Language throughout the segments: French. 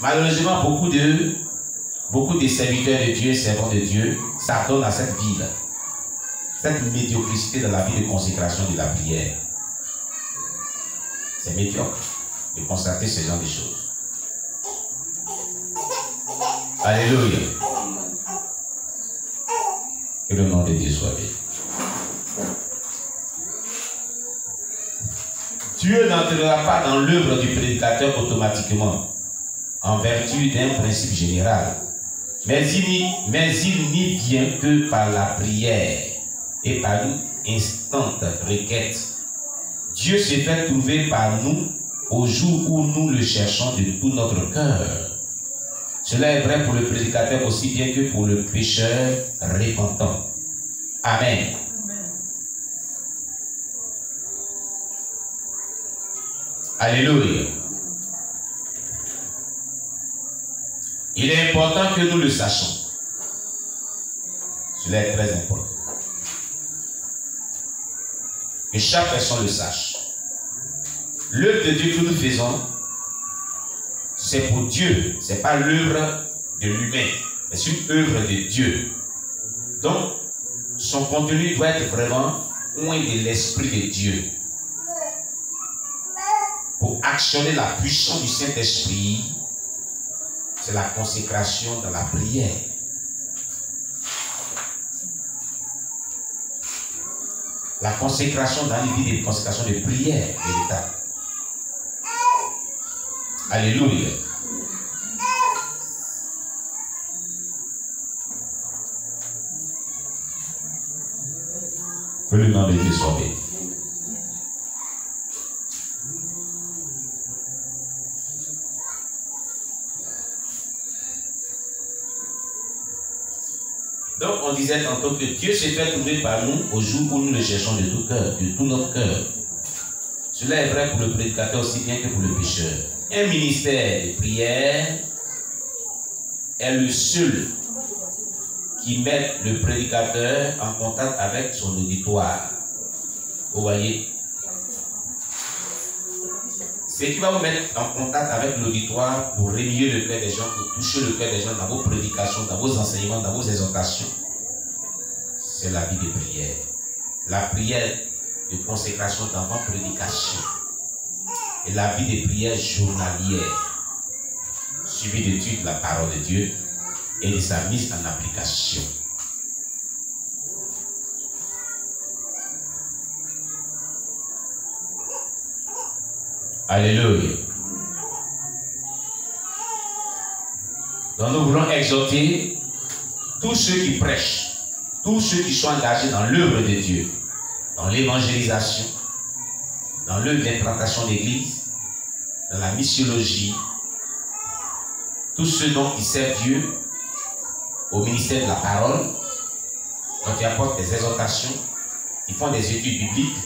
Malheureusement, beaucoup de serviteurs de Dieu, servants de Dieu, s'adonnent à cette vie-là. Cette médiocrité dans la vie de consécration de la prière. C'est médiocre de constater ce genre de choses. Alléluia. Que le nom de Dieu soit béni. Dieu n'entrera pas dans l'œuvre du prédicateur automatiquement, en vertu d'un principe général. Mais il n'y vient que par la prière et par une instante requête. Dieu se fait trouver par nous au jour où nous le cherchons de tout notre cœur. Cela est vrai pour le prédicateur aussi bien que pour le pécheur repentant. Amen. Alléluia. Il est important que nous le sachions. Cela est très important. Que chaque personne le sache. L'œuvre de Dieu que nous faisons, c'est pour Dieu. Ce n'est pas l'œuvre de l'humain. C'est une œuvre de Dieu. Donc, son contenu doit être vraiment loin de l'Esprit de Dieu. Pour actionner la puissance du Saint-Esprit, c'est la consécration dans la prière. La consécration dans les vies de consécration de prière véritable. Alléluia. Que le nom de Dieu soit béni. Donc on disait tantôt que Dieu s'est fait trouver par nous au jour où nous le cherchons de tout cœur, de tout notre cœur. Cela est vrai pour le prédicateur aussi bien que pour le pécheur. Un ministère de prière est le seul qui met le prédicateur en contact avec son auditoire. Vous voyez? C'est qui va vous mettre en contact avec l'auditoire pour réveiller le cœur des gens, pour toucher le cœur des gens dans vos prédications, dans vos enseignements, dans vos exhortations. C'est la vie de prière. La prière de consécration dans vos prédications. Et la vie de prière journalière, suivie d'études de la parole de Dieu et de sa mise en application. Alléluia. Donc nous voulons exhorter tous ceux qui prêchent, tous ceux qui sont engagés dans l'œuvre de Dieu, dans l'évangélisation, dans l'œuvre d'implantation d'église, dans la missiologie, tous ceux donc qui servent Dieu au ministère de la parole, donc ils apportent des exhortations, ils font des études bibliques,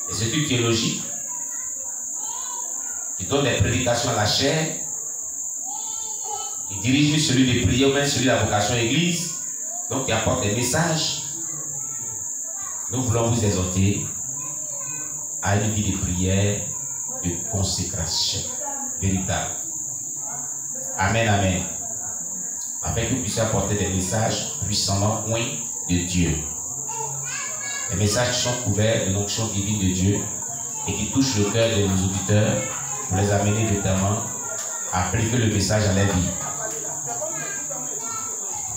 des études théologiques, qui donnent des prédications à la chair, qui dirigent celui de prière ou même celui de la vocation à l'église, donc qui apportent des messages. Nous voulons vous exhorter à une vie de prière, de consécration véritable. Amen, amen. Afin que vous puissiez apporter des messages puissamment loin de Dieu. Des messages qui sont couverts de l'onction divine de Dieu et qui touchent le cœur de nos auditeurs pour les amener notamment à appliquer le message à leur vie.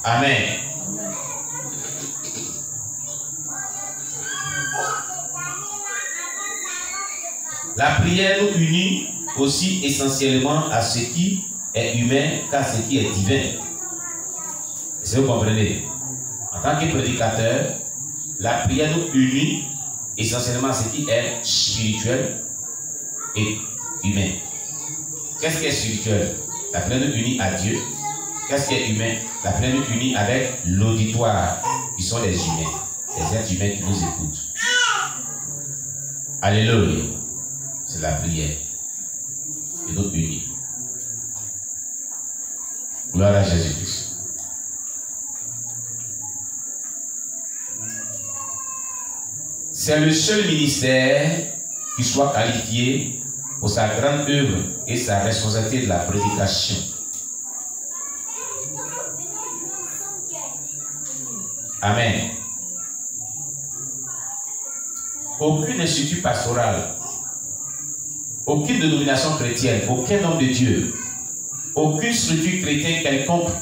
Amen. La prière nous unit aussi essentiellement à ce qui est humain qu'à ce qui est divin. Est-ce que vous comprenez? En tant que prédicateur, la prière nous unit essentiellement à ce qui est spirituel et humain. Qu'est-ce qui est spirituel? La prière nous unit à Dieu. Qu'est-ce qui est humain? La prière nous unit avec l'auditoire, qui sont les humains, les êtres humains qui nous écoutent. Alléluia. C'est la prière qui nous unit. Gloire à Jésus-Christ. C'est le seul ministère qui soit qualifié pour sa grande œuvre et sa responsabilité de la prédication. Amen. Aucun institut pastoral, aucune dénomination chrétienne, aucun homme de Dieu, aucune structure chrétienne quelconque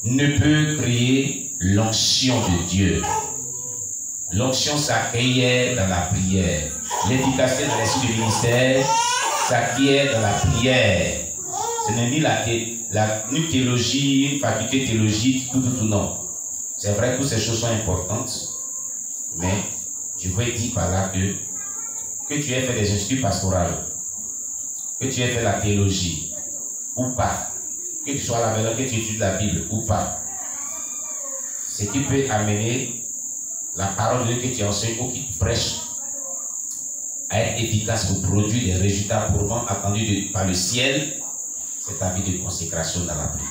ne peut créer l'onction de Dieu. L'onction s'acquiert dans la prière. L'efficacité dans l'esprit du ministère s'acquiert dans la prière. Ce n'est ni une théologie, une faculté théologique, tout, non. C'est vrai que toutes ces choses sont importantes, mais je veux dire par là que tu aies fait des instituts pastoraux, que tu aies fait la théologie ou pas, que tu sois à la maison, que tu étudies la Bible ou pas, ce qui peut amener la parole de Dieu que tu enseignes ou qui prêche à être efficace pour produire des résultats probants attendus par le ciel, c'est ta vie de consécration dans la prière.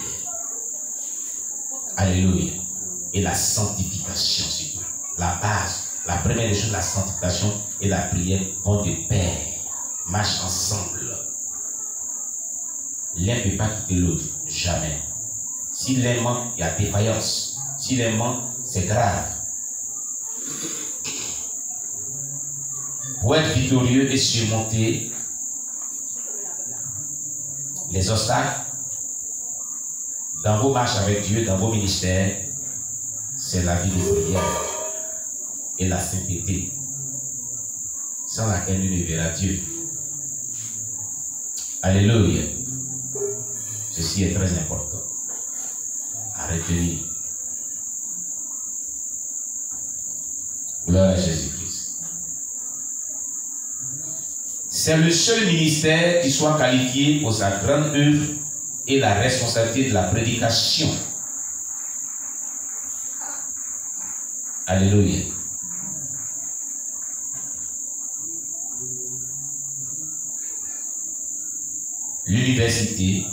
Alléluia. Et la sanctification, c'est tout. La base, la première des choses, la sanctification et la prière vont de pair, marchent ensemble. L'un ne peut pas quitter l'autre, jamais. Si l'un manque, il y a défaillance. Si l'un manque, c'est grave. Pour être victorieux et surmonter les obstacles dans vos marches avec Dieu, dans vos ministères, c'est la vie de prière et la sainteté, sans laquelle nous ne verrons Dieu. Alléluia. Ceci est très important à retenir. Gloire à Jésus-Christ. C'est le seul ministère qui soit qualifié pour sa grande œuvre et la responsabilité de la prédication. Alléluia. L'université,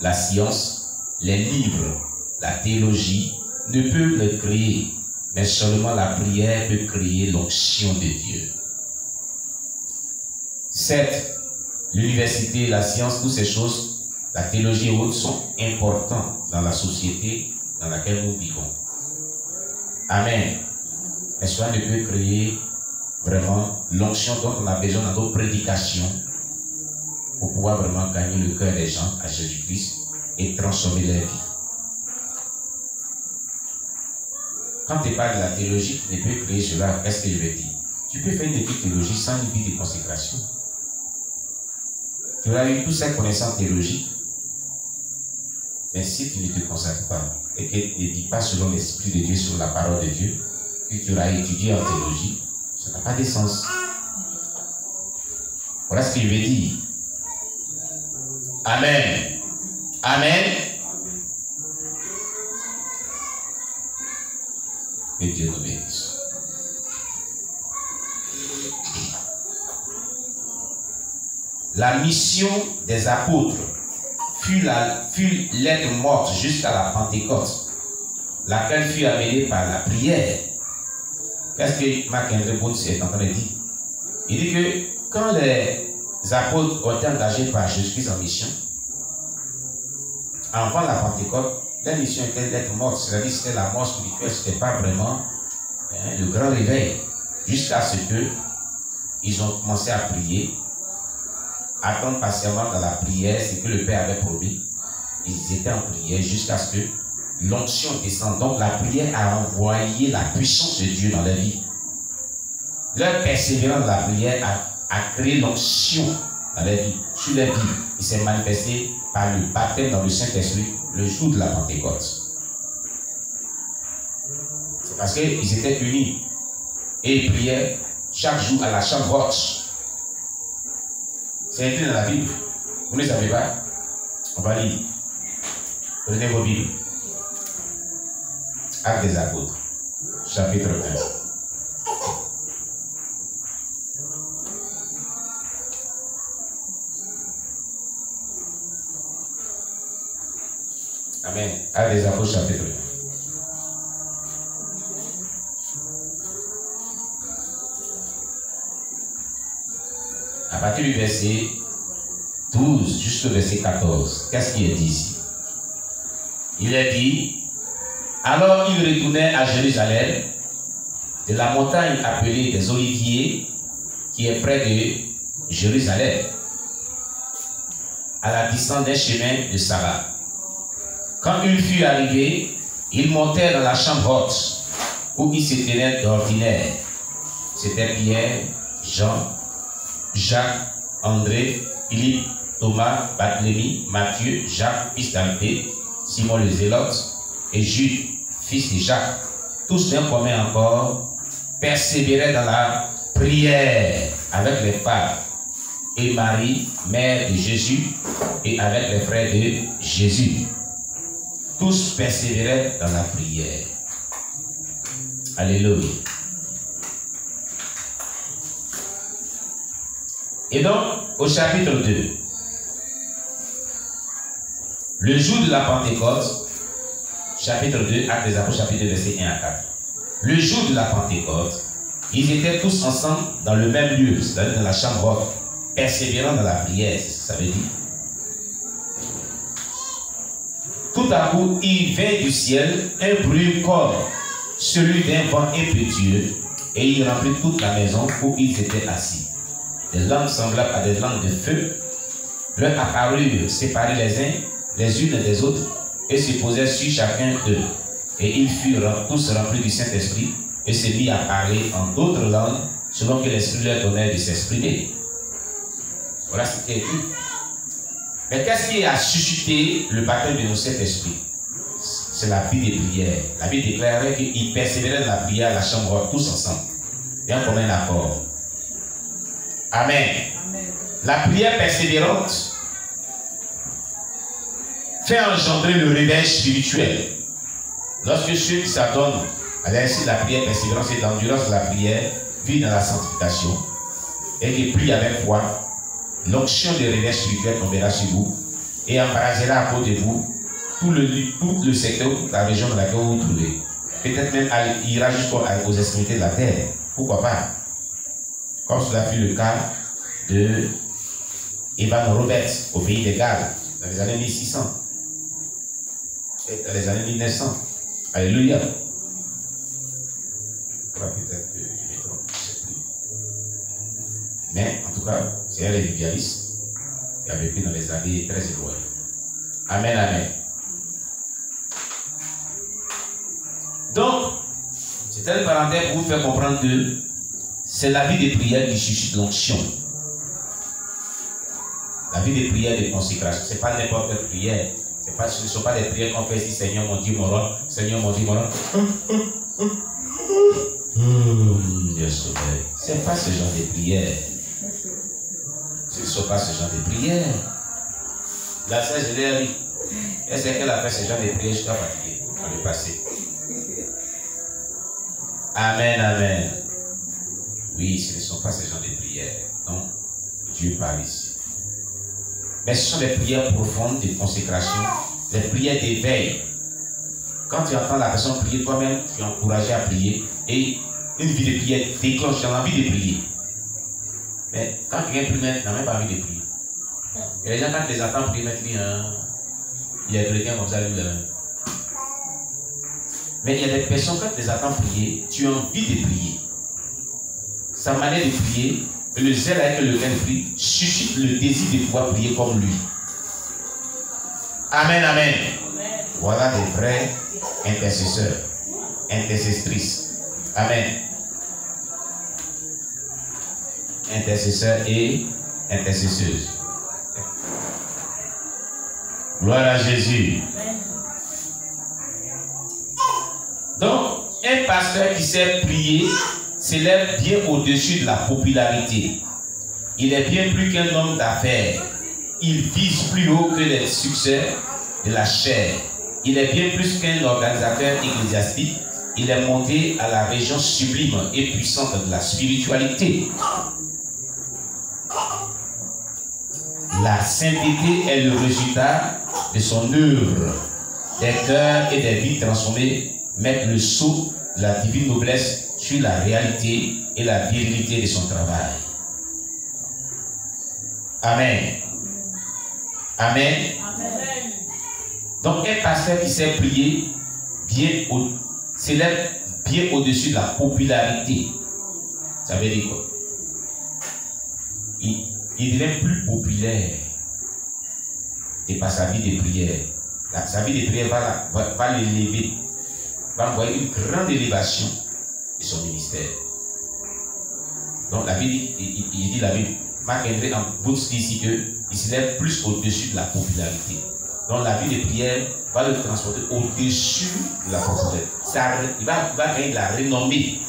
la science, les livres, la théologie ne peuvent le créer, mais seulement la prière peut créer l'onction de Dieu. Certes, l'université, la science, toutes ces choses, la théologie et autres sont importantes dans la société dans laquelle nous vivons. Amen. Mais cela ne peut créer vraiment l'onction dont on a besoin dans nos prédications pour pouvoir vraiment gagner le cœur des gens à Jésus-Christ et transformer leur vie. Quand tu parles de la théologie, tu ne peux créer cela. Qu'est-ce que je vais dire? Tu peux faire une étude théologique sans une vie de consécration. Tu auras eu toutes ces connaissances théologiques, mais si tu ne te consacres pas et que tu ne vis pas selon l'Esprit de Dieu, sur la parole de Dieu, que tu auras étudié en théologie, ça n'a pas de sens. Voilà ce que je vais dire. Amen. Amen. Que Dieu nous bénisse. La mission des apôtres fut l'être morte jusqu'à la Pentecôte, laquelle fut amenée par la prière. Qu'est-ce que Marc-André Bones est en train de dire? Il dit que quand les apôtres ont été engagés par Jésus-Christ en mission, avant la Pentecôte, la mission était d'être morte, c'est-à-dire que c'était la mort spirituelle, ce n'était pas vraiment le grand réveil, jusqu'à ce qu'ils ont commencé à prier, attendre patiemment dans la prière ce que le Père avait promis. Ils étaient en prière jusqu'à ce que l'onction descende. Donc la prière a envoyé la puissance de Dieu dans leur vie. Leur persévérance dans la prière a créé l'onction dans leur vie, sur leur vie. Il s'est manifesté par le baptême dans le Saint-Esprit le jour de la Pentecôte. C'est parce qu'ils étaient unis et ils priaient chaque jour à la chambre haute. C'est écrit dans la Bible. Vous ne savez pas? On va lire. Prenez vos Bibles. Actes des Apôtres, chapitre 1. Amen. Actes des Apôtres, chapitre 1. À partir du verset 12 jusqu'au verset 14. Qu'est-ce qui est dit ici? Il est dit, alors il retournait à Jérusalem, de la montagne appelée des Oliviers, qui est près de Jérusalem, à la distance d'un chemin de Sarah. Quand il fut arrivé, il montait dans la chambre haute, où il se tenait d'ordinaire. C'était Pierre, Jean, Jacques, André, Philippe, Thomas, Barthélemy, Matthieu, Jacques, fils d'Alphée, Simon le Zélote, et Jude, fils de Jacques. Tous d'un commun encore persévéraient dans la prière avec les femmes et Marie, mère de Jésus, et avec les frères de Jésus. Tous persévéraient dans la prière. Alléluia. Et donc, au chapitre 2, le jour de la Pentecôte, chapitre 2, Actes des Apôtres, chapitre 2, versets 1 à 4. Le jour de la Pentecôte, ils étaient tous ensemble dans le même lieu, c'est-à-dire dans la chambre haute, persévérant dans la prière, c'est ce que ça veut dire. Tout à coup, il vint du ciel un bruit comme celui d'un vent impétueux, et il remplit toute la maison où ils étaient assis. Des langues semblables à des langues de feu leur apparurent séparées les unes des autres, et se posaient sur chacun d'eux. Et ils furent tous remplis du Saint-Esprit, et se mirent à parler en d'autres langues, selon que l'Esprit leur donnait de s'exprimer. Voilà ce qui est écrit. Mais qu'est-ce qui a suscité le baptême de notre Saint-Esprit? C'est la vie des prières. La Bible déclarait qu'ils persévéraient dans la prière à la chambre tous ensemble. Bien comme un accord. Amen. Amen. La prière persévérante fait engendrer le réveil spirituel. Lorsque ceux qui s'adonnent à l'exercice de la prière persévérante et d'endurance de la prière vivent dans la sanctification et qui prient avec foi, l'onction de réveil spirituel tombera sur vous et embrasera à cause de vous tout le secteur, toute la région dans laquelle vous vous trouvez. Peut-être même ira jusqu'aux extrémités de la terre. Pourquoi pas? Comme cela fut le cas de Evan Roberts au pays des Galles dans les années 1600 et dans les années 1900. Alléluia. Peut-être que je me trompe, je ne sais plus. Mais en tout cas, c'est un révivialiste qui a vécu dans les années très éloignées. Amen, amen. Donc, c'est une parenthèse pour vous faire comprendre que c'est la vie des prières qui suscite l'onction. La vie des prières de consécration, ce n'est pas n'importe quelle prière. Ce ne sont pas des prières qu'on fait ici, Seigneur mon Dieu, mon roi, Seigneur mon Dieu, mon roi. Dieu sauvé. Ce n'est pas ce genre de prière. Ce ne sont pas ce genre de prière. La sœur, je l'ai dit. Est-ce qu'elle a fait ce genre de prière jusqu'à fatiguer dans le passé? Amen, amen. Oui, ce ne sont pas ce genre de prières. Non, Dieu parle ici. Mais ce sont des prières profondes de consécration, des prières d'éveil. Quand tu entends la personne prier, toi-même, tu es encouragé à prier. Et une vie de prière déclenche, tu as envie de prier. Mais quand quelqu'un prie, tu n'as même pas envie de prier. Et les gens, quand tu les entends prier, tu dis, il est chrétien comme ça, lui. Mais il y a des personnes, quand tu les entends prier, tu as envie de prier. Sa manière de prier, le zèle avec lequel il prie, suscite le désir de pouvoir prier comme lui. Amen, amen. Amen. Voilà des vrais intercesseurs, intercestrices. Amen. Intercesseurs et intercesseuses. Gloire à Jésus. Amen. Donc, un pasteur qui sait prier s'élève bien au-dessus de la popularité. Il est bien plus qu'un homme d'affaires. Il vise plus haut que les succès de la chair. Il est bien plus qu'un organisateur ecclésiastique. Il est monté à la région sublime et puissante de la spiritualité. La sainteté est le résultat de son œuvre. Des cœurs et des vies transformées mettent le sceau de la divine noblesse sur la réalité et la virilité de son travail. Amen. Amen. Amen. Donc un pasteur qui sait prier s'élève bien au-dessus de la popularité. Ça veut dire quoi? Il devient plus populaire et par sa vie de prière. Sa vie de prière va l'élever, va envoyer une grande élévation de son ministère. Donc la Bible, il dit la Bible, Marc-André en Boots dit ici qu'il s'élève plus au-dessus de la popularité. Donc la vie de prière va le transporter au-dessus de la popularité. Il va gagner de la renommée.